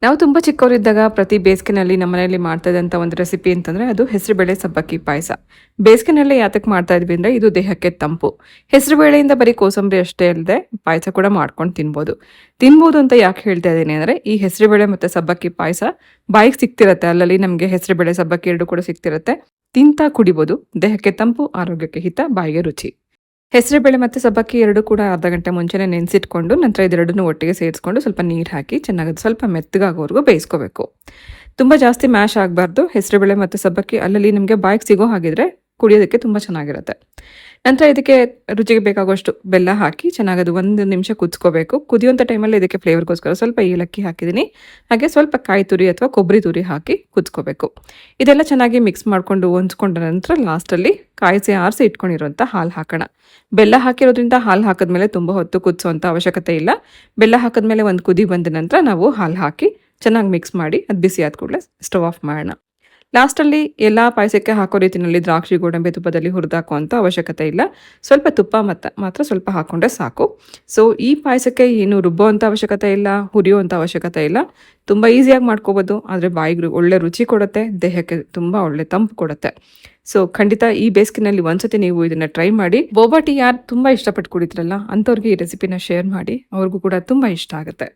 ನಾವು ತುಂಬ ಚಿಕ್ಕವರಿದ್ದಾಗ ಪ್ರತಿ ಬೇಸಿಗೆನಲ್ಲಿ ನಮ್ಮ ಮನೆಯಲ್ಲಿ ಮಾಡ್ತಾ ಇದ್ದಂಥ ಒಂದು ರೆಸಿಪಿ ಅಂತಂದರೆ ಅದು ಹೆಸರುಬೇಳೆ ಸಬ್ಬಕ್ಕಿ ಪಾಯಸ. ಬೇಸಿಗೆನಲ್ಲಿ ಯಾತಕ್ಕೆ ಮಾಡ್ತಾ ಇದ್ವಿ ಅಂದರೆ ಇದು ದೇಹಕ್ಕೆ ತಂಪು. ಹೆಸರುಬೇಳೆಯಿಂದ ಬರೀ ಕೋಸಂಬರಿ ಅಷ್ಟೇ ಅಲ್ಲದೆ ಪಾಯಸ ಕೂಡ ಮಾಡ್ಕೊಂಡು ತಿನ್ಬೋದು ಅಂತ ಯಾಕೆ ಹೇಳ್ತಾ ಇದ್ದೀನಿ ಅಂದರೆ ಈ ಹೆಸರುಬೇಳೆ ಮತ್ತು ಸಬ್ಬಕ್ಕಿ ಪಾಯಸ ಬಾಯಿಗೆ ಸಿಗ್ತಿರತ್ತೆ. ಅಲ್ಲಲ್ಲಿ ನಮಗೆ ಹೆಸರುಬೇಳೆ ಸಬ್ಬಕ್ಕಿ ಎರಡು ಕೂಡ ಸಿಗ್ತಿರತ್ತೆ. ತಿಂತಾ ಕುಡಿಬೋದು. ದೇಹಕ್ಕೆ ತಂಪು, ಆರೋಗ್ಯಕ್ಕೆ ಹಿತ, ಬಾಯಿಗೆ ರುಚಿ. ಹೆಸರುಬೇಳೆ ಮತ್ತು ಸಬ್ಬಕ್ಕಿ ಎರಡು ಕೂಡ ಅರ್ಧ ಗಂಟೆ ಮುಂಚೆನೇ ನೆನೆಸಿಟ್ಕೊಂಡು ನಂತರ ಇದೆರಡನ್ನೂ ಒಟ್ಟಿಗೆ ಸೇರಿಸ್ಕೊಂಡು ಸ್ವಲ್ಪ ನೀರು ಹಾಕಿ ಚೆನ್ನಾಗಿ ಸ್ವಲ್ಪ ಮೆತ್ತಗಾಗೋವರೆಗೂ ಬೇಯಿಸ್ಕೋಬೇಕು. ತುಂಬ ಜಾಸ್ತಿ ಮ್ಯಾಶ್ ಆಗಬಾರ್ದು. ಹೆಸರುಬೇಳೆ ಮತ್ತು ಸಬ್ಬಕ್ಕಿ ಅಲ್ಲಲ್ಲಿ ನಿಮಗೆ ಬಾಯಿಗೆ ಸಿಗೋ ಹಾಗಿದ್ರೆ ಕುಡಿಯೋದಕ್ಕೆ ತುಂಬ ಚೆನ್ನಾಗಿರುತ್ತೆ. ನಂತರ ಇದಕ್ಕೆ ರುಚಿಗೆ ಬೇಕಾಗುವಷ್ಟು ಬೆಲ್ಲ ಹಾಕಿ ಚೆನ್ನಾಗಿ ಅದು 1 ನಿಮಿಷ ಕುದಿಸ್ಕೋಬೇಕು. ಕುದಿಯುವಂಥ ಟೈಮಲ್ಲಿ ಇದಕ್ಕೆ ಫ್ಲೇವರ್ಗೋಸ್ಕರ ಸ್ವಲ್ಪ ಏಲಕ್ಕಿ ಹಾಕಿದ್ದೀನಿ. ಹಾಗೆ ಸ್ವಲ್ಪ ಕಾಯಿ ತುರಿ ಅಥವಾ ಕೊಬ್ಬರಿ ತುರಿ ಹಾಕಿ ಕುದಿಸ್ಕೋಬೇಕು. ಇದೆಲ್ಲ ಚೆನ್ನಾಗಿ ಮಿಕ್ಸ್ ಮಾಡಿಕೊಂಡು ಹೊಂದ್ಕೊಂಡ ನಂತರ ಲಾಸ್ಟಲ್ಲಿ ಕಾಯಿಸಿ ಆರಿಸಿ ಇಟ್ಕೊಂಡಿರುವಂಥ ಹಾಲು ಹಾಕೋಣ. ಬೆಲ್ಲ ಹಾಕಿರೋದ್ರಿಂದ ಹಾಲು ಹಾಕಿದ್ಮೇಲೆ ತುಂಬ ಹೊತ್ತು ಕುದಿಸೋವಂಥ ಅವಶ್ಯಕತೆ ಇಲ್ಲ. ಬೆಲ್ಲ ಹಾಕಿದ್ಮೇಲೆ ಒಂದು ಕುದಿ ಬಂದ ನಂತರ ನಾವು ಹಾಲು ಹಾಕಿ ಚೆನ್ನಾಗಿ ಮಿಕ್ಸ್ ಮಾಡಿ ಅದು ಬಿಸಿ ಆದ ಕೂಡಲೇ ಸ್ಟವ್ ಆಫ್ ಮಾಡೋಣ. ಲಾಸ್ಟಲ್ಲಿ ಎಲ್ಲ ಪಾಯಸಕ್ಕೆ ಹಾಕೋ ರೀತಿಯಲ್ಲಿ ದ್ರಾಕ್ಷಿ ಗೋಡಂಬಿ ತುಪ್ಪದಲ್ಲಿ ಹುರಿದಾಕುವಂಥ ಅವಶ್ಯಕತೆ ಇಲ್ಲ. ಸ್ವಲ್ಪ ತುಪ್ಪ ಮಾತ್ರ ಸ್ವಲ್ಪ ಹಾಕ್ಕೊಂಡ್ರೆ ಸಾಕು. ಸೊ ಈ ಪಾಯಸಕ್ಕೆ ಏನು ರುಬ್ಬುವಂಥ ಅವಶ್ಯಕತೆ ಇಲ್ಲ, ಹುರಿಯುವಂಥ ಅವಶ್ಯಕತೆ ಇಲ್ಲ. ತುಂಬ ಈಸಿಯಾಗಿ ಮಾಡ್ಕೋಬೋದು. ಆದರೆ ಬಾಯಿಗೆ ಒಳ್ಳೆ ರುಚಿ ಕೊಡುತ್ತೆ, ದೇಹಕ್ಕೆ ತುಂಬ ಒಳ್ಳೆ ತಂಪು ಕೊಡುತ್ತೆ. ಸೊ ಖಂಡಿತ ಈ ಬೇಸಿಗೆನಲ್ಲಿ ಒಂದ್ಸತಿ ನೀವು ಇದನ್ನು ಟ್ರೈ ಮಾಡಿ. ಬೋಬಾ ಟೀ ಯಾರು ತುಂಬ ಇಷ್ಟಪಟ್ಟು ಕುಡಿತೀರಲ್ಲ ಅಂಥವ್ರಿಗೆ ಈ ರೆಸಿಪಿನ ಶೇರ್ ಮಾಡಿ. ಅವ್ರಿಗೂ ಕೂಡ ತುಂಬ ಇಷ್ಟ ಆಗುತ್ತೆ.